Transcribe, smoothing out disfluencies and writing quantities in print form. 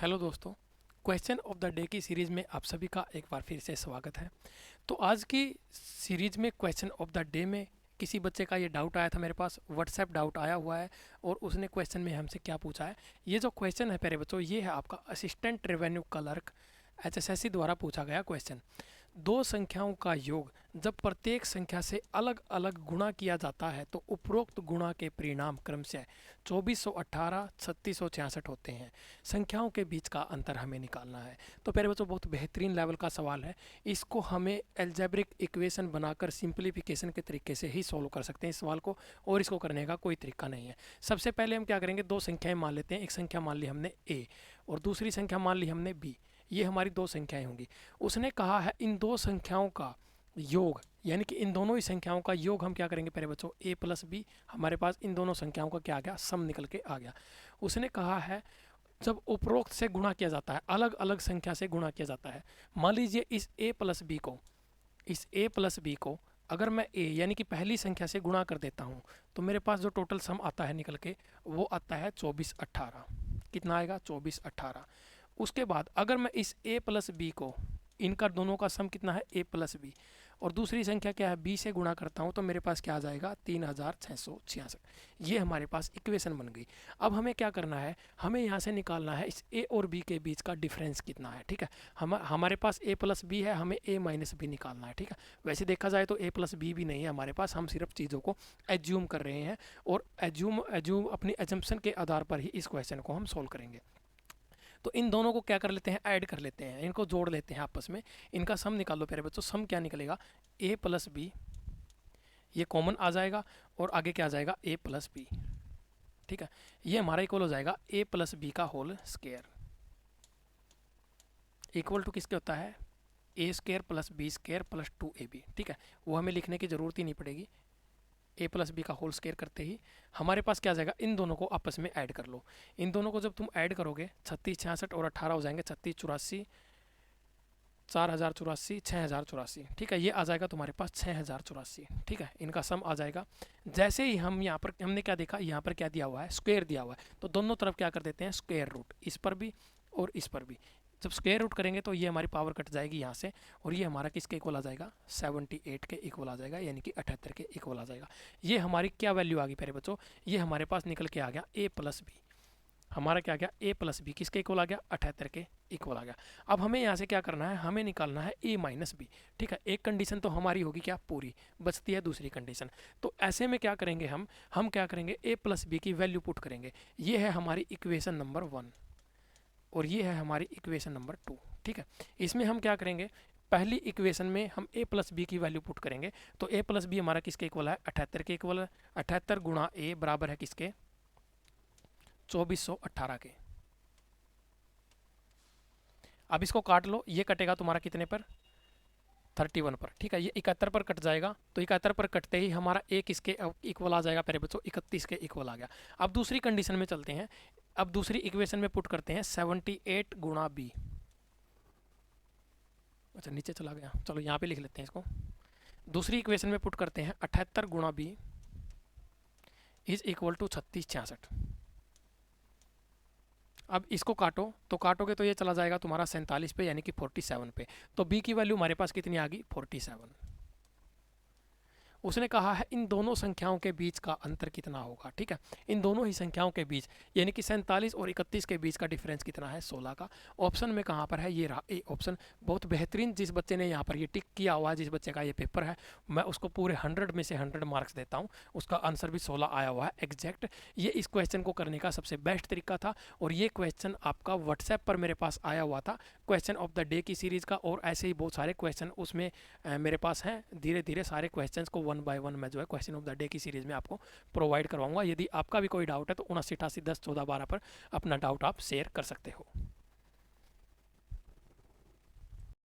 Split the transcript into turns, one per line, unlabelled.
Hello दोस्तों, question of the day की series में आप सभी का एक बार फिर से स्वागत है। तो आज की सीरीज़ में क्वेश्चन ऑफ द डे में किसी बच्चे का ये डाउट आया था, मेरे पास व्हाट्सएप डाउट आया हुआ है और उसने क्वेश्चन में हमसे क्या पूछा है। ये जो क्वेश्चन है प्यारे बच्चों, ये है आपका असिस्टेंट रेवेन्यू क्लर्क एचएसएससी द्वारा पूछा गया क्वेश्चन। दो संख्याओं का योग जब प्रत्येक संख्या से अलग अलग गुणा किया जाता है तो उपरोक्त गुणा के परिणाम क्रमशः 2418, 3666 होते हैं। संख्याओं के बीच का अंतर हमें निकालना है। तो प्यारे बच्चों, बहुत बेहतरीन लेवल का सवाल है। इसको हमें एल्जेब्रिक इक्वेशन बनाकर सिंप्लीफिकेशन के तरीके से ही सॉल्व कर सकते हैं इस सवाल को, और इसको करने का कोई तरीका नहीं है। सबसे पहले हम क्या करेंगे, दो संख्याएं मान लेते हैं। एक संख्या मान ली हमने ए और दूसरी संख्या मान ली हमने बी। ये हमारी दो संख्याएं होंगी। उसने कहा है इन दो संख्याओं का योग, यानी कि इन दोनों ही संख्याओं का योग हम क्या करेंगे प्यारे बच्चों, ए प्लस बी। हमारे पास इन दोनों संख्याओं का क्या आ गया, सम निकल के आ गया। उसने कहा है जब उपरोक्त से गुणा किया जाता है, अलग अलग संख्या से गुणा किया जाता है। मान लीजिए इस ए प्लस बी को अगर मैं ए यानी कि पहली संख्या से गुणा कर देता हूँ तो मेरे पास जो टोटल सम आता है निकल के, वो आता है 2418। कितना आएगा, 2418। उसके बाद अगर मैं इस a प्लस बी को, इनका दोनों का सम कितना है a प्लस बी, और दूसरी संख्या क्या है b से गुणा करता हूँ तो मेरे पास क्या आ जाएगा 3666। ये हमारे पास इक्वेशन बन गई। अब हमें क्या करना है, हमें यहाँ से निकालना है इस a और b के बीच का डिफरेंस कितना है। ठीक है, हमारे पास a प्लस बी है, हमें a माइनस बी निकालना है। ठीक है, वैसे देखा जाए तो a प्लस बी भी नहीं है हमारे पास, हम सिर्फ चीज़ों को एज्यूम कर रहे हैं और एज्यूम अपनी एजम्पशन के आधार पर ही इस क्वेश्चन को हम सोल्व करेंगे। तो इन दोनों को क्या कर लेते हैं, ऐड कर लेते हैं, इनको जोड़ लेते हैं आपस में। इनका सम निकालो प्यारे बच्चों। सम क्या निकलेगा, a प्लस बी, ये कॉमन आ जाएगा और आगे क्या आ जाएगा, a प्लस बी। ठीक है, ये हमारा इक्वल हो जाएगा a प्लस बी का होल स्क्वायर, इक्वल टू किसके होता है, a square plus B square plus 2ab। ठीक है, वो हमें लिखने की ज़रूरत ही नहीं पड़ेगी। a प्लस बी का होल स्क्वायर करते ही हमारे पास क्या आ जाएगा, इन दोनों को आपस में ऐड कर लो। इन दोनों को जब तुम ऐड करोगे 36 66 और 18 हो जाएंगे, 36 84, 4084, 6084। ठीक है, ये आ जाएगा तुम्हारे पास 6084। ठीक है, इनका सम आ जाएगा। जैसे ही हम यहाँ पर, हमने क्या देखा, यहाँ पर क्या दिया हुआ है, स्क्वायर दिया हुआ है, तो दोनों तरफ क्या कर देते हैं, स्क्वायर रूट, इस पर भी और इस पर भी। जब स्क्वायर रूट करेंगे तो ये हमारी पावर कट जाएगी यहाँ से, और ये हमारा किसके इक्वल आ जाएगा, 78 के इक्वल आ जाएगा, यानी कि 78 के इक्वल आ जाएगा। ये हमारी क्या वैल्यू आ गई प्यारे बच्चों, ये हमारे पास निकल के आ गया a प्लस बी। हमारा क्या गया, a प्लस बी किसके इक्वल आ गया, 78 के इक्वल आ गया। अब हमें यहाँ से क्या करना है, हमें निकालना है a माइनस बी। ठीक है, एक कंडीशन तो हमारी होगी क्या, पूरी, बचती है दूसरी कंडीशन। तो ऐसे में क्या करेंगे, हम क्या करेंगे, a प्लस बी की वैल्यू पुट करेंगे। ये है हमारी इक्वेशन नंबर 1 और ये है हमारी इक्वेशन नंबर 2। ठीक है, इसमें हम क्या करेंगे, पहली इक्वेशन में हम a प्लस बी की वैल्यू पुट करेंगे। तो a प्लस बी हमारा किसके इक्वल है, 78 के इक्वल है। 78 गुणा a बराबर है किसके, 2418 के। अब इसको काट लो, ये कटेगा तुम्हारा कितने पर, 31 पर। ठीक है, ये 71 पर कट जाएगा, तो 71 पर कटते ही हमारा a किसके इक्वल आ जाएगा प्यारे बच्चों, 31 के इक्वल आ गया। अब दूसरी कंडीशन में चलते हैं, अब दूसरी इक्वेशन में पुट करते हैं 78 गुणा बी। अच्छा नीचे चला गया, चलो यहाँ पे लिख लेते हैं इसको। दूसरी इक्वेशन में पुट करते हैं 78 गुणा बी इज इक्वल टू 36 66। अब इसको काटो, तो काटोगे तो ये चला जाएगा तुम्हारा 47 पे, यानी कि 47 पे। तो बी की वैल्यू हमारे पास कितनी आ गई, 47। उसने कहा है इन दोनों संख्याओं के बीच का अंतर कितना होगा। ठीक है, इन दोनों ही संख्याओं के बीच, यानी कि 47 और 31 के बीच का डिफरेंस कितना है, 16 का। ऑप्शन में कहाँ पर है, ये रहा ए ऑप्शन। बहुत बेहतरीन, जिस बच्चे ने यहाँ पर ये टिक किया हुआ है, जिस बच्चे का ये पेपर है, मैं उसको पूरे 100 में से 100 मार्क्स देता हूँ। उसका आंसर भी 16 आया हुआ है एग्जैक्ट। ये इस क्वेश्चन को करने का सबसे बेस्ट तरीका था, और ये क्वेश्चन आपका व्हाट्सएप पर मेरे पास आया हुआ था, क्वेश्चन ऑफ द डे की सीरीज़ का। और ऐसे ही बहुत सारे क्वेश्चन उसमें मेरे पास हैं। धीरे धीरे सारे क्वेश्चंस को 1 बाय 1 मैं जो है क्वेश्चन ऑफ द डे की सीरीज़ में आपको प्रोवाइड करवाऊंगा। यदि आपका भी कोई डाउट है तो 79 88 10 14 12 पर अपना डाउट आप शेयर कर सकते हो।